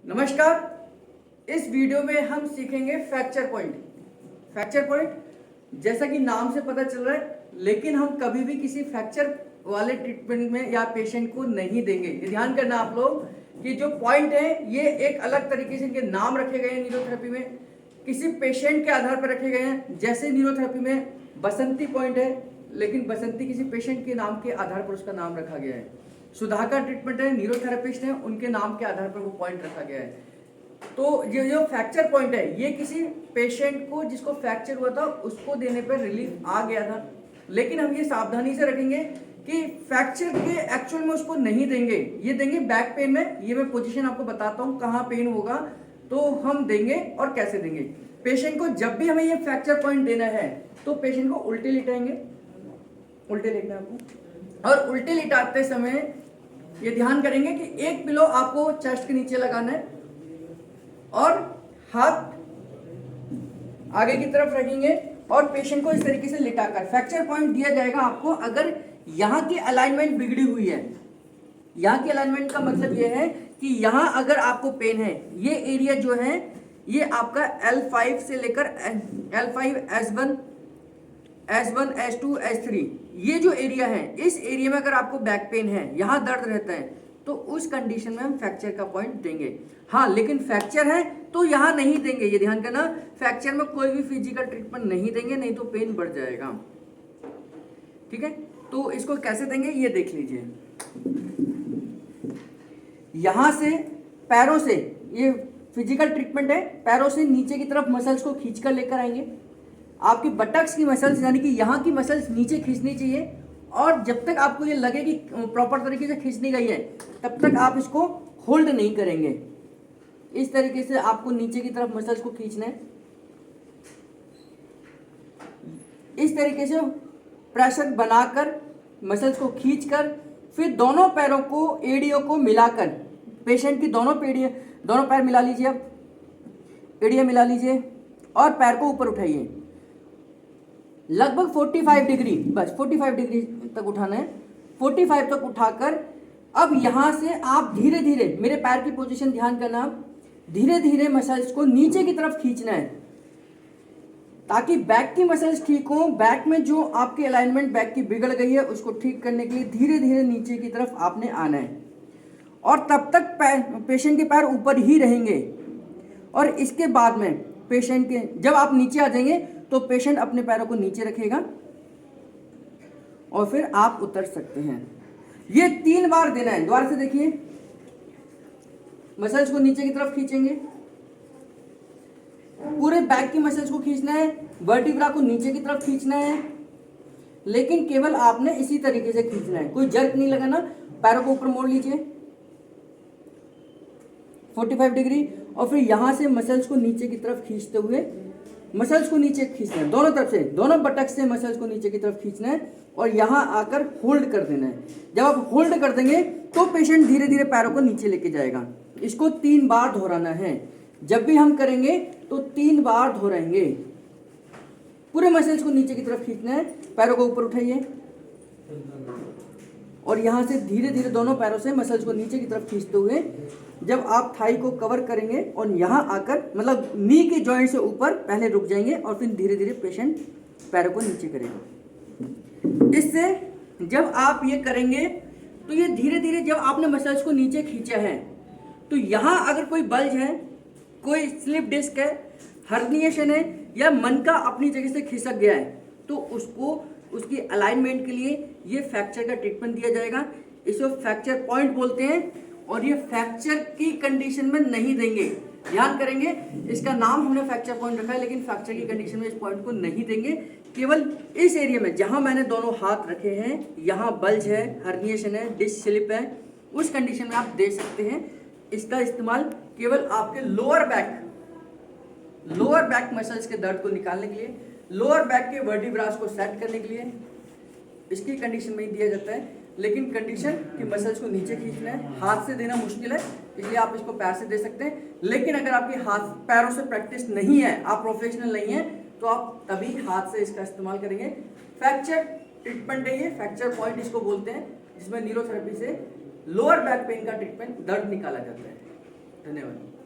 नमस्कार। इस वीडियो में हम सीखेंगे फ्रैक्चर पॉइंट। फ्रैक्चर पॉइंट जैसा कि नाम से पता चल रहा है, लेकिन हम कभी भी किसी फ्रैक्चर वाले ट्रीटमेंट में या पेशेंट को नहीं देंगे। ये ध्यान करना आप लोग कि जो पॉइंट है ये एक अलग तरीके से इनके नाम रखे गए हैं न्यूरोथेरेपी में, किसी पेशेंट के आधार पर रखे गए हैं। जैसे न्यूरोथेरेपी में बसंती पॉइंट है, लेकिन बसंती किसी पेशेंट के नाम के आधार पर उसका नाम रखा गया है। सुधाकर ट्रीटमेंट है, न्यूरोथेरेपिस्ट है, उनके नाम के आधार पर वो पॉइंट रखा गया है। तो ये जो फ्रैक्चर पॉइंट है ये किसी पेशेंट को जिसको फ्रैक्चर हुआ था उसको देने पर रिलीफ आ गया था, लेकिन हम ये सावधानी से रखेंगे कि फ्रैक्चर के एक्चुअल में उसको नहीं देंगे। ये देंगे बैक पेन में। ये मैं पोजीशन आपको बताता हूँ कहाँ पेन होगा तो हम देंगे और कैसे देंगे। पेशेंट को जब भी हमें ये फ्रैक्चर पॉइंट देना है तो पेशेंट को उल्टे लिटाएंगे, उल्टे लेटना है आपको, और उल्टे लिटाते समय ये ध्यान करेंगे कि एक पिलो आपको चेस्ट के नीचे लगाना है और हाथ आगे की तरफ रखेंगे और पेशेंट को इस तरीके से लिटाकर फ्रैक्चर पॉइंट दिया जाएगा आपको। अगर यहाँ की अलाइनमेंट बिगड़ी हुई है, यहाँ की अलाइनमेंट का मतलब ये है कि यहाँ अगर आपको पेन है, ये एरिया जो है ये आपका L5 से लेकर L5 S1 S2 S3 ये जो एरिया है, इस एरिया में अगर आपको बैक पेन है, यहाँ दर्द रहता है, तो उस कंडीशन में हम फ्रैक्चर का पॉइंट देंगे। हाँ, लेकिन फ्रैक्चर है तो यहाँ नहीं देंगे। ये ध्यान करना, फ्रैक्चर में कोई भी फिजिकल ट्रीटमेंट नहीं देंगे, नहीं तो पेन बढ़ जाएगा। ठीक है, तो इसको कैसे देंगे ये देख लीजिए। यहाँ से पैरों से, ये फिजिकल ट्रीटमेंट है, पैरों से नीचे की तरफ मसल्स को खींचकर लेकर आएंगे। आपकी बटक्स की मसल्स यानी कि यहाँ की मसल्स नीचे खींचनी चाहिए, और जब तक आपको ये लगे कि प्रॉपर तरीके से खींचनी गई है तब तक आप इसको होल्ड नहीं करेंगे। इस तरीके से आपको नीचे की तरफ मसल्स को खींचना है, इस तरीके से प्रेशर बनाकर मसल्स को खींचकर फिर दोनों पैरों को, एड़ियों को मिलाकर, पेशेंट की दोनों पैर मिला लीजिए। अब एड़ियाँ मिला लीजिए और पैर को ऊपर उठाइए, लगभग 45 डिग्री, बस 45 डिग्री तक उठाना है। 45 तक उठाकर अब यहाँ से आप धीरे धीरे, मेरे पैर की पोजीशन ध्यान करना, आप धीरे धीरे मसल्स को नीचे की तरफ खींचना है ताकि बैक की मसल्स ठीक हो। बैक में जो आपकी अलाइनमेंट बैक की बिगड़ गई है उसको ठीक करने के लिए धीरे धीरे नीचे की तरफ आपने आना है, और तब तक पेशेंट के पैर ऊपर ही रहेंगे। और इसके बाद में पेशेंट के, जब आप नीचे आ जाएंगे तो पेशेंट अपने पैरों को नीचे रखेगा और फिर आप उतर सकते हैं। ये 3 बार देना है। दोबारा से देखिए, मसल्स को नीचे की तरफ खींचेंगे, पूरे बैक की मसल्स को खींचना है, वर्टिब्रा को नीचे की तरफ खींचना है, लेकिन केवल आपने इसी तरीके से खींचना है, कोई जर्क नहीं लगाना। पैरों को ऊपर मोड़ लीजिए 45 डिग्री, और फिर यहां से मसल्स को नीचे की तरफ खींचते हुए, मसल्स को नीचे खींचना है दोनों तरफ से, दोनों बटक से मसल्स को नीचे की तरफ खींचना है और यहाँ आकर होल्ड कर देना है। जब आप होल्ड कर देंगे तो पेशेंट धीरे धीरे पैरों को नीचे लेके जाएगा। इसको 3 बार दोहराना है। जब भी हम करेंगे तो 3 बार दोहराएंगे। पूरे मसल्स को नीचे की तरफ खींचना है, पैरों को ऊपर उठाइए और यहाँ से धीरे धीरे दोनों पैरों से मसल्स को नीचे की तरफ खींचते हुए जब आप थाई को कवर करेंगे और यहाँ आकर, मतलब नी के जॉइंट से ऊपर पहले रुक जाएंगे और फिर धीरे धीरे पेशेंट पैरों को नीचे करेगा। इससे जब आप ये करेंगे तो ये धीरे धीरे, जब आपने मसल्स को नीचे खींचा है तो यहाँ अगर कोई बल्ज है, कोई स्लिप डिस्क है, हर्निएशन है, या मन का अपनी जगह से खिसक गया है, तो उसको, उसकी अलाइनमेंट के लिए ये फ्रैक्चर का ट्रीटमेंट दिया जाएगा। इसको फ्रैक्चर पॉइंट बोलते हैं, और ये फ्रैक्चर की कंडीशन में नहीं देंगे। ध्यान करेंगे, इसका नाम हमने फ्रैक्चर पॉइंट रखा है, लेकिन फ्रैक्चर की कंडीशन में इस पॉइंट को नहीं देंगे। केवल इस एरिया में जहां मैंने दोनों हाथ रखे हैं, यहाँ बल्ज है, हर्निएशन है, डिस्क स्लिप है, उस कंडीशन में आप दे सकते हैं। इसका इस्तेमाल केवल आपके लोअर बैक मसल्स के दर्द को निकालने के लिए, लोअर बैक के वर्टिब्रास को सेट करने के लिए इसकी कंडीशन में ही दिया जाता है। लेकिन कंडीशन कि मसल्स को नीचे खींचना है, हाथ से देना मुश्किल है, इसलिए आप इसको पैर से दे सकते हैं। लेकिन अगर आपके हाथ पैरों से प्रैक्टिस नहीं है, आप प्रोफेशनल नहीं है, तो आप तभी हाथ से इसका इस्तेमाल करेंगे। फ्रैक्चर ट्रीटमेंट है ये, फ्रैक्चर पॉइंट इसको बोलते हैं, जिसमें न्यूरोथेरेपी से लोअर बैक पेन का ट्रीटमेंट, दर्द निकाला जाता है। धन्यवाद।